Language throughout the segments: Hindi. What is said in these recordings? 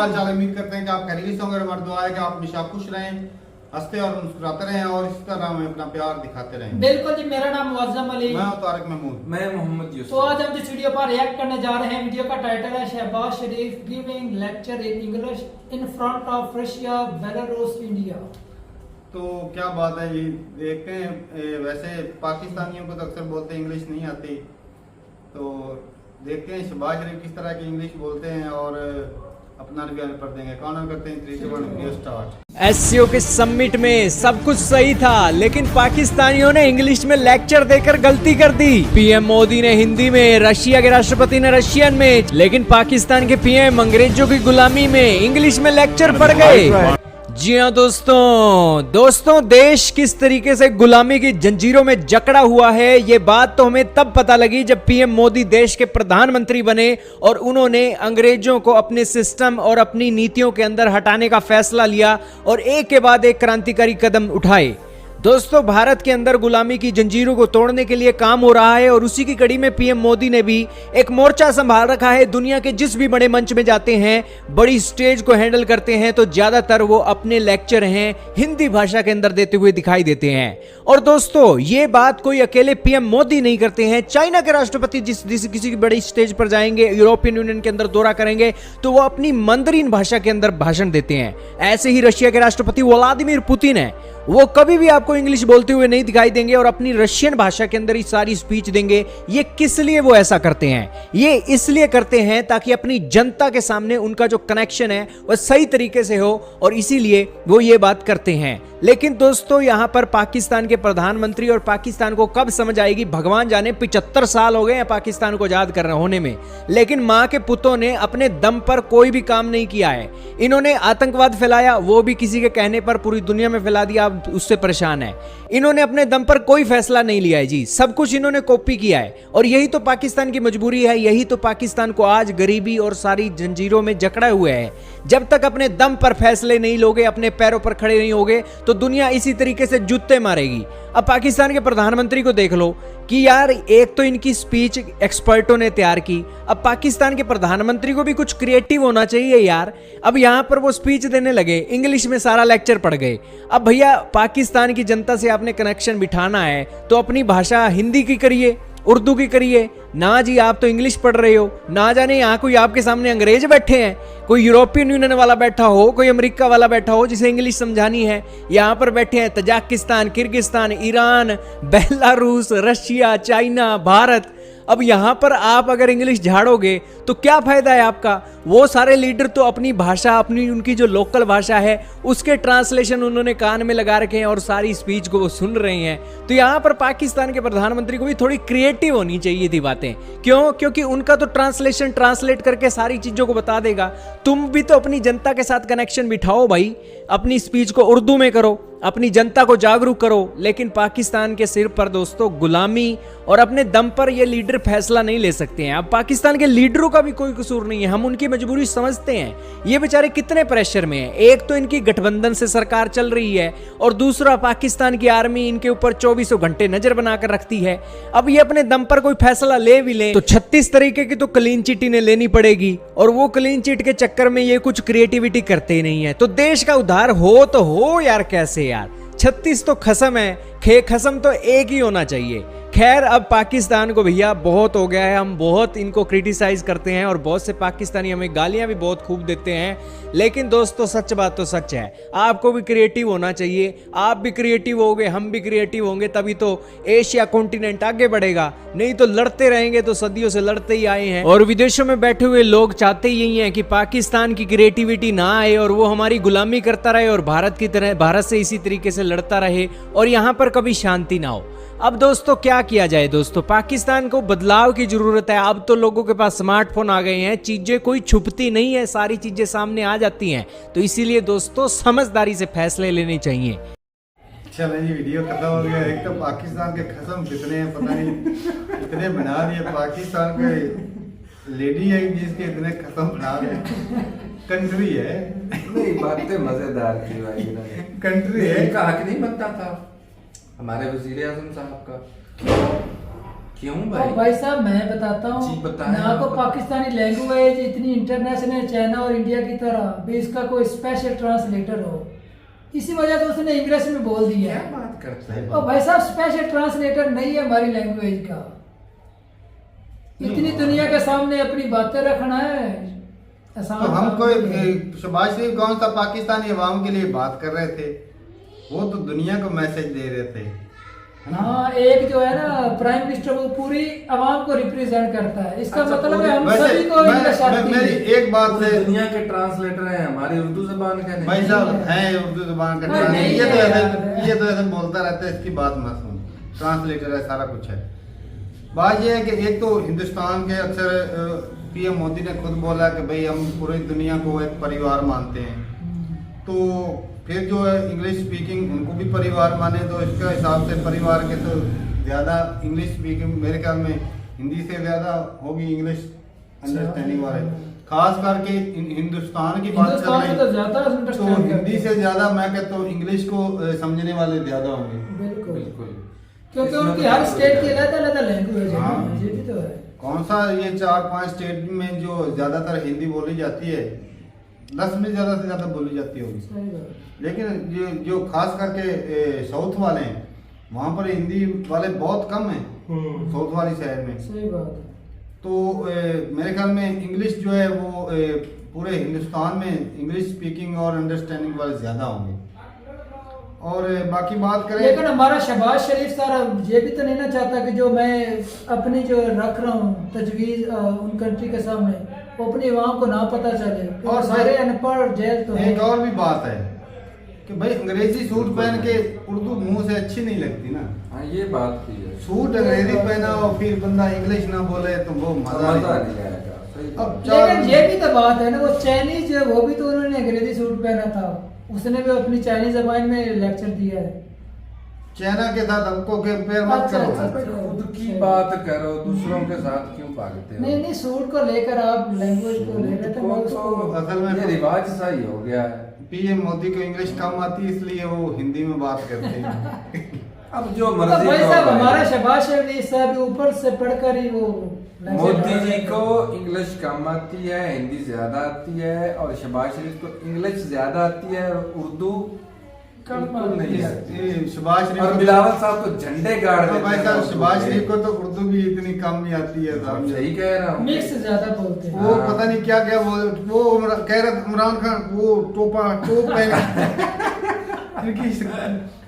हाल चाल, उम्मीद करते हैं कि आप खैरियत से होंगे। हमारी दुआ है कि आप हमेशा खुश रहें, हंसते और मुस्कुराते रहें और इस तरह हमें अपना प्यार दिखाते रहें। बिल्कुल जी, मेरा नाम मुअज्जम अली, मैं हूं तारिक महमूद, मैं मोहम्मद यूसुफ। तो आज हम जिस वीडियो पर रिएक्ट करने जा रहे हैं, वीडियो का टाइटल है Shahbaz Sharif giving lecture in English in front of Russia, Belarus, India. तो क्या बात है जी, देखते हैं। वैसे पाकिस्तानियों को तो अक्सर बोलते हैं इंग्लिश नहीं आती, तो देखते हैं शहबाज शरीफ किस तरह की इंग्लिश बोलते हैं और अपना रिव्यू पढ़ देंगे। कौन करते हैं 3 से 1 वीडियो स्टार्ट। एससीओ के समिट में सब कुछ सही था, लेकिन पाकिस्तानियों ने इंग्लिश में लेक्चर देकर गलती कर दी। पीएम मोदी ने हिंदी में, रशिया के राष्ट्रपति ने रशियन में, लेकिन पाकिस्तान के पीएम अंग्रेजों की गुलामी में इंग्लिश में लेक्चर पढ़ गए। जी हाँ दोस्तों, देश किस तरीके से गुलामी की जंजीरों में जकड़ा हुआ है, ये बात तो हमें तब पता लगी जब पीएम मोदी देश के प्रधानमंत्री बने और उन्होंने अंग्रेजों को अपने सिस्टम और अपनी नीतियों के अंदर हटाने का फैसला लिया और एक के बाद एक क्रांतिकारी कदम उठाए। दोस्तों, भारत के अंदर गुलामी की जंजीरों को तोड़ने के लिए काम हो रहा है और उसी की कड़ी में पीएम मोदी ने भी एक मोर्चा संभाल रखा है। दुनिया के जिस भी बड़े मंच में जाते हैं, बड़ी स्टेज को हैंडल करते हैं, तो ज्यादातर वो अपने लेक्चर हैं हिंदी भाषा के अंदर देते हुए दिखाई देते हैं। और दोस्तों, ये बात कोई अकेले पीएम मोदी नहीं करते हैं। चाइना के राष्ट्रपति जिस किसी की बड़ी स्टेज पर जाएंगे, यूरोपियन यूनियन के अंदर दौरा करेंगे, तो वो अपनी मंदरीन भाषा के अंदर भाषण देते हैं। ऐसे ही रशिया के राष्ट्रपति व्लादिमीर पुतिन है, वो कभी भी आपको इंग्लिश बोलते हुए नहीं दिखाई देंगे और अपनी रशियन भाषा के अंदर ही सारी स्पीच देंगे। ये किस लिए वो ऐसा करते हैं? ये इसलिए करते हैं ताकि अपनी जनता के सामने उनका जो कनेक्शन है वह सही तरीके से हो, और इसीलिए वो ये बात करते हैं। लेकिन दोस्तों, यहां पर पाकिस्तान के प्रधानमंत्री और पाकिस्तान को कब समझ आएगी, भगवान जाने। 75 साल हो गए हैं पाकिस्तान को आजाद करने होने में, लेकिन मां के पुतों ने अपने दम पर कोई भी काम नहीं किया है। इन्होंने आतंकवाद फैलाया, वो भी किसी के कहने पर पूरी दुनिया में फैला दिया, उससे परेशान है। इन्होंने अपने दम पर कोई फैसला नहीं लिया है जी, सब कुछ इन्होंने कॉपी किया है। और यही तो पाकिस्तान की मजबूरी है, यही तो पाकिस्तान को आज गरीबी और सारी जंजीरों में जकड़ा हुए है। जब तक अपने दम पर फैसले नहीं लोगे, अपने पैरों पर खड़े नहीं होगे, तो दुनिया इसी तरीके से जूते मारेगी। अब पाकिस्तान के प्रधानमंत्री को देख लो कि यार, एक तो इनकी स्पीच एक्सपर्टों ने तैयार की, अब पाकिस्तान के प्रधानमंत्री को भी कुछ क्रिएटिव होना चाहिए यार। अब यहां पर वो स्पीच देने लगे, इंग्लिश में सारा लेक्चर पढ़ गए। अब भैया, पाकिस्तान की जनता से आपने कनेक्शन बिठाना है तो अपनी भाषा हिंदी की करिए, उर्दू की करिए ना जी। आप तो इंग्लिश पढ़ रहे हो, ना जाने यहाँ कोई आपके सामने अंग्रेज बैठे हैं, कोई यूरोपियन यूनियन वाला बैठा हो, कोई अमेरिका वाला बैठा हो जिसे इंग्लिश समझानी है। यहाँ पर बैठे हैं Tajikistan, Kyrgyzstan, Iran, Belarus, Russia, China, Bharat. अब यहां पर आप अगर इंग्लिश झाड़ोगे तो क्या फायदा है आपका? वो सारे लीडर तो अपनी भाषा, अपनी उनकी जो लोकल भाषा है उसके ट्रांसलेशन उन्होंने कान में लगा रखे हैं और सारी स्पीच को वो सुन रहे हैं। तो यहां पर पाकिस्तान के प्रधानमंत्री को भी थोड़ी क्रिएटिव होनी चाहिए थी बातें। क्यों? क्योंकि उनका तो ट्रांसलेशन ट्रांसलेट करके सारी चीजों को बता देगा। तुम भी तो अपनी जनता के साथ कनेक्शन बिठाओ भाई, अपनी स्पीच को उर्दू में करो, अपनी जनता को जागरूक करो। लेकिन पाकिस्तान के सिर पर दोस्तों गुलामी और अपने दम पर ये लीडर फैसला नहीं ले सकते हैं। अब पाकिस्तान के लीडरों का भी कोई कसूर नहीं है, हम उनकी मजबूरी समझते हैं। ये बेचारे कितने प्रेशर में हैं। एक तो इनकी गठबंधन से सरकार चल रही है और दूसरा पाकिस्तान की आर्मी इनके ऊपर 24 घंटे नजर बनाकर रखती है। अब ये अपने दम पर कोई फैसला ले भी ले तो 36 तरीके की तो क्लीन चिट इन्हें लेनी पड़ेगी, और वो क्लीन चिट के चक्कर में ये कुछ क्रिएटिविटी करते ही नहीं है। तो देश का उद्धार हो तो हो यार, कैसे यार? 36 तो खसम है, खसम तो एक ही होना चाहिए। खैर, अब पाकिस्तान को भैया बहुत हो गया है, हम बहुत इनको क्रिटिसाइज करते हैं और बहुत से पाकिस्तानी हमें गालियां भी बहुत खूब देते हैं। लेकिन दोस्तों, सच बात तो सच है, आपको भी क्रिएटिव होना चाहिए। आप भी क्रिएटिव होंगे, हम भी क्रिएटिव होंगे, तभी तो एशिया कॉन्टिनेंट आगे बढ़ेगा। नहीं तो लड़ते रहेंगे तो सदियों से लड़ते ही आए हैं। और विदेशों में बैठे हुए लोग चाहते ही यही हैं कि पाकिस्तान की क्रिएटिविटी ना आए और वो हमारी गुलामी करता रहे और भारत की तरह भारत से इसी तरीके से लड़ता रहे और यहां पर कभी शांति ना हो। अब दोस्तों, क्या किया जाए? दोस्तों, पाकिस्तान को बदलाव की जरूरत है। अब तो लोगों के पास स्मार्टफोन आ गए हैं, चीजें कोई छुपती नहीं है, सारी चीजें सामने आ जाती हैं। तो इसीलिए दोस्तों, समझदारी से फैसले लेने चाहिए। चलें जी, वीडियो खत्म हो गया। एक तो पाकिस्तान के खत्म कितने हैं पता नहीं, इतने बना दिए। पाकिस्तान के लेडी है जिसके इतने खत्म बना दिए। कंट्री है नहीं, बातें मजेदार थी भाई। कंट्री है, इनका हक नहीं बनता था हमारे वजीर आजम साहब का। क्यों और भाई साहब मैं बताता जी, हूँ बताएं ना आप को बताएं। पाकिस्तानी लैंग्वेज इतनी इंटरनेशनल चाइना और इंडिया की तरह भी इसका कोई स्पेशल ट्रांसलेटर हो, इसी वजह से उसने इंग्लिश में बोल दिया क्या है। बात करते हैं? और भाई साहब स्पेशल ट्रांसलेटर नहीं है हमारी लैंग्वेज का, इतनी दुनिया के सामने अपनी बातें रखना है आसान तो हम काम कोई नहीं है। शहबाज शरीफ कौन सा पाकिस्तानी अवाम के लिए बात कर रहे थे, वो तो दुनिया को मैसेज दे रहे थे। हाँ, एक जो है ना प्राइम मिनिस्टर वो पूरी आवाम को रिप्रेजेंट करता है, इसका अच्छा, मतलब है हम वैसे सभी को इंग्लिश आती मेरी है। एक बात पूरी है दुनिया के ट्रांसलेटर हैं, हमारी उर्दू जबान का नहीं। भाई साहब, हैं उर्दू जुबान का हाँ, ट्रांसलेटर, नहीं ये तो है ऐसे यार। ये तो ऐसे बोलता रहता है, इसकी बात मत सुन, ट्रांसलेटर है, सारा कुछ है। बात ये है कि एक तो हिंदुस्तान के अक्सर पीएम मोदी ने खुद बोला कि भाई हम पूरी दुनिया को एक परिवार मानते हैं, तो फिर जो है इंग्लिश स्पीकिंग उनको भी परिवार माने, तो इसका हिसाब से परिवार के तो ज़्यादा इंग्लिश स्पीकिंग मेरे ख्याल में हिंदी से ज़्यादा होगी इंग्लिश अंडरस्टैंडिंग वाले, खास करके हिंदुस्तान की बात हिंदुस्तान में करें तो ज्यादा तो अंडरस्टैंड हिंदी से ज़्यादा मैं कहता हूँ इंग्लिश को समझने वाले ज़्यादा होंगे। बिल्कुल, बिल्कुल, क्योंकि इसमें उनकी तो हर कोई स्टेट की नहीं। अलग अलग लैंग्वेज है, हाँ। ये भी तो है। कौन सा ये 4-5 स्टेट में जो ज़्यादातर हिंदी बोली जाती है, 10 में ज़्यादा से ज़्यादा बोली जाती होगी, सही बात। लेकिन ये जो खास करके साउथ वाले हैं वहाँ पर हिंदी वाले बहुत कम हैं, साउथ वाली शहर में। सही बात है। तो मेरे ख्याल में इंग्लिश जो है वो पूरे हिंदुस्तान में इंग्लिश स्पीकिंग और अंडरस्टैंडिंग वाले ज़्यादा होंगे। और बाकी बात करें, लेकिन हमारा शहबाज शरीफ सर ये भी तो नहीं ना चाहता कि जो मैं अपनी जो रख रहा हूँ तजवीज उन कंट्री के सामने वो अपनी आवाम को ना पता चले, और और सारे अनपढ़ जेल तो है। एक और भी बात है कि भाई अंग्रेजी सूट पहन के उर्दू मुंह से अच्छी नहीं लगती ना। हाँ, ये बात भी है। सूट अंग्रेजी पहना और फिर बंदा इंग्लिश ना बोले तो वो मजा मजा नहीं। नहीं आएगा। सही अब बात। चार- लेकिन ये भी तो बात है ना, वो चाइनीज जो है वो भी तो उन्होंने अंग्रेजी सूट पहना था, उसने भी अपनी चाइनीज जबान में लेक्चर दिया है। चाइना के साथ हमको कंपेयर मत अच्छा, करो। अच्छा। भाई खुद की बात करो, दूसरों के साथ क्यों भागते हो? नहीं नहीं, सूट को लेकर आप लैंग्वेज को ले रहे थे, मैं तो उसको असल में ये रिवाज सा ही हो गया है। पीएम मोदी को इंग्लिश कम आती है इसलिए वो हिंदी में बात करते हैं। अब जो तो मर्जी भाई करो साहब भाई। हमारा शहबाज शरीफ साहब ऊपर से पढ़कर ही वो मोदी जी को इंग्लिश कम आती है, हिंदी ज्यादा आती है, और शहबाज शरीफ को इंग्लिश ज्यादा आती है, उर्दू कम बिल्कुल नहीं आती। ये शहबाज और शरीफ बिलावल साहब तो झंडे गाड़ तो देते भाई हैं साहब उर्दू शहबाज के। शरीफ को तो उर्दू भी इतनी कम नहीं आती है साहब। हम सही कह रहा हूँ। मिक्स ज्यादा बोलते हैं। वो पता नहीं क्या क्या वो कह रहा था इमरान खान वो टोप पहन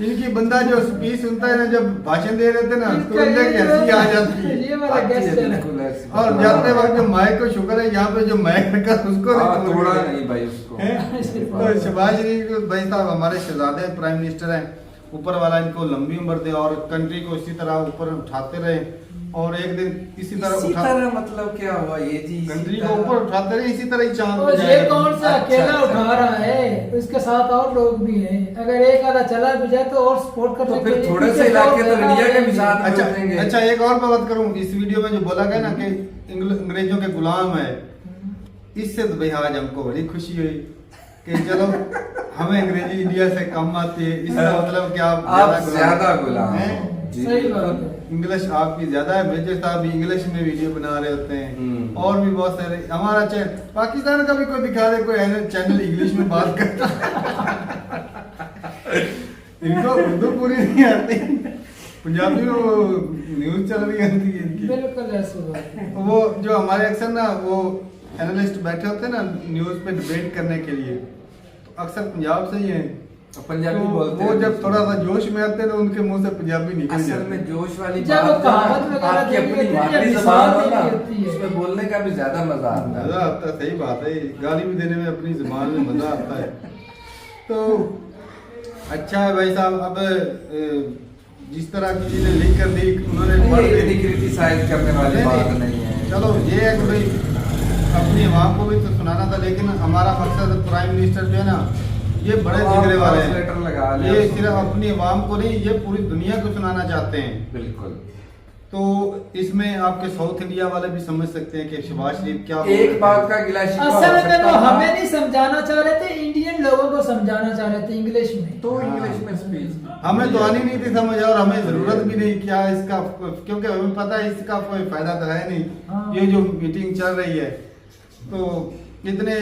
इनकी बंदा जो स्पीच सुनता है ना, जब भाषण दे रहे थे ना, तो अंदर की हंसी आ जाती है। ये वाला आती है, गेस्ट है ना। बिल्कुल ऐसी और बात। जाते वक्त जो माइक को शुक्र है यहाँ पे जो माइक रखा उसको हाँ, नहीं तोड़ा गया। नहीं भाई उसको। तो शहबाज शरीफ भाई साहब हमारे शहजादे प्राइम मिनिस्टर हैं, ऊपर वाला इनको लंबी उम्र दे और कंट्री को इसी तरह ऊपर उठाते रहे, और एक दिन इसी तरह इसी उठा तरह मतलब क्या हुआ ये जी? इसी कंट्री को तरह- ऊपर उठाते रहे, इसी तरह ही चांद तो पे ये जाएगा। कौन सा अच्छा, अकेला अच्छा। उठा रहा है, उसके साथ और लोग भी हैं। अगर एक आधा चला भी जाए तो और सपोर्ट करने तो फिर के लिए थोड़े पीछे से इलाके लोग तो लगा इंडिया के भी रहेंगे। साथ अच्छा उठेंगे। अच्छा, एक और बात करूं, इस वीडियो में जो बोला गया ना कि अंग्रेजों के गुलाम है, इससे तो भाई आज हमको बड़ी खुशी हुई कि चलो हमें अंग्रेजी इंडिया से कम आती है, इसका मतलब क्या आप ज्यादा गुलाम हैं? हो। जी, सही बिल्कुल। बात है। इंग्लिश आपकी ज्यादा है, मेजर साहब भी इंग्लिश में वीडियो बना रहे होते हैं, और भी बहुत सारे हमारा चैनल पाकिस्तान का भी कोई दिखा दे कोई चैनल इंग्लिश में बात करता इनको उर्दू पूरी नहीं आती, पंजाबी में न्यूज चल रही आती है इनकी। बिल्कुल ऐसी बात है। वो जो हमारे अक्सर ना वो एनालिस्ट बैठे होते हैं ना न्यूज पे डिबेट करने के लिए, तो अक्सर पंजाब से ही हैं, तो पंजाबी तो बोलते वो हैं। जब थोड़ा सा जोश में आते हैं तो उनके मुंह से पंजाबी निकल असल जाती में है। जोश वाली जब वो बात कहावत ना, वगैरह आपकी देनी अपनी होती है, मातृ मिसाल जबान हो देनी ना, होती है। उसमें बोलने का भी ज्यादा मजा आता है। मजा आता है, सही बात है, गाली भी देने में अपनी जुबान में मजा आता है। तो अच्छा है भाई साहब, अब जिस तरह की चीजें लिख कर दी उन्होंने पढ़ ये ली। क्रिटिसाइज करने वाली नहीं, बात नहीं। नहीं है। चलो ये है कि भाई अपनी आवाम को भी तो सुनाना था, लेकिन हमारा मकसद प्राइम मिनिस्टर जो है ना, ये बड़े तो आप जिगरे वाले ट्रांसलेटर लगा हैं, लें, ये उसको। सिर्फ अपनी आवाम को नहीं, ये पूरी दुनिया को सुनाना चाहते हैं। बिल्कुल। तो इसमें आपके साउथ इंडिया वाले भी समझ सकते हैं कि शहबाज शरीफ क्या बोल रहे एक थे। बात का गिला शिकवा हो असल में सकता वो था। हमें नहीं समझाना चाह रहे थे, इंडियन लोगों को समझाना चाह रहे थे इंग्लिश में। तो इंग्लिश में स्पीच हमें तो आनी नहीं थी समझ और हमें जरूरत भी नहीं क्या इसका, क्योंकि हमें पता है इसका कोई फायदा तो है नहीं। हाँ। ये जो मीटिंग चल रही है तो इतने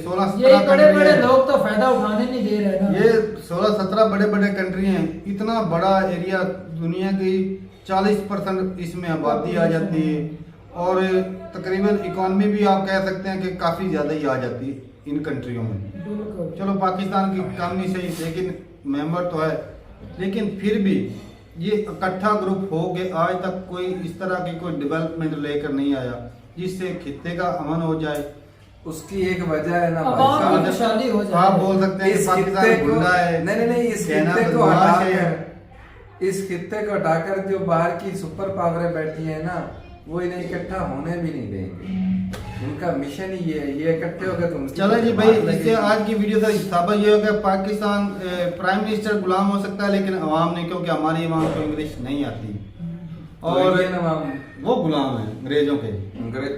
16-17 ये बड़े कंट्री बड़े हैं। लोग तो फायदा उठाने नहीं दे रहे ना। ये 16-17 बड़े बड़े कंट्री हैं, इतना बड़ा एरिया, दुनिया की 40% इसमें आबादी आ जाती है और तकरीबन इकॉनमी भी आप कह सकते हैं कि काफ़ी ज़्यादा ही आ जाती है इन कंट्रियों में। बिल्कुल। चलो पाकिस्तान की कम नहीं सही, लेकिन मेंबर तो है, लेकिन फिर भी ये इकट्ठा ग्रुप हो के आज तक कोई इस तरह की कोई डेवलपमेंट लेकर नहीं आया जिससे खित्ते का अमन हो जाए। उसकी एक वजह है ना अब भाई आप साहब, खुशहाली हो जाए। आप बोल सकते हैं कि इस पाकिस्तान खित्ते को गुंडा है, नहीं इस कहना खित्ते को बदमाश है। हटाकर, इस खित्ते को हटाकर जो बाहर की सुपर पावरें बैठी है ना, वो इन्हें इकट्ठा होने भी नहीं देंगे। उनका मिशन ही ये है, ये इकट्ठे होकर तुम चलो जी भाई, इससे आज की वीडियो का साबित ये हो गया पाकिस्तान प्राइम मिनिस्टर गुलाम हो सकता है लेकिन अवाम नहीं, क्योंकि हमारी अवाम को इंग्लिश नहीं आती और वो गुलाम है अंग्रेजों के,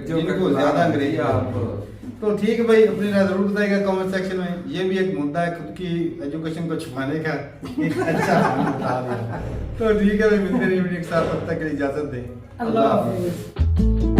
जिनको ज्यादा अंग्रेजी आप तो ठीक है भाई, अपनी राय जरूर बताइएगा कमेंट सेक्शन में। ये भी एक मुद्दा है, खुद की एजुकेशन को छुपाने का एक अच्छा हमने बता दिया। तो ठीक है भाई, मिलते हैं वीडियो के साथ, तब तक के लिए इजाजत दें। अल्लाह हाफिज़।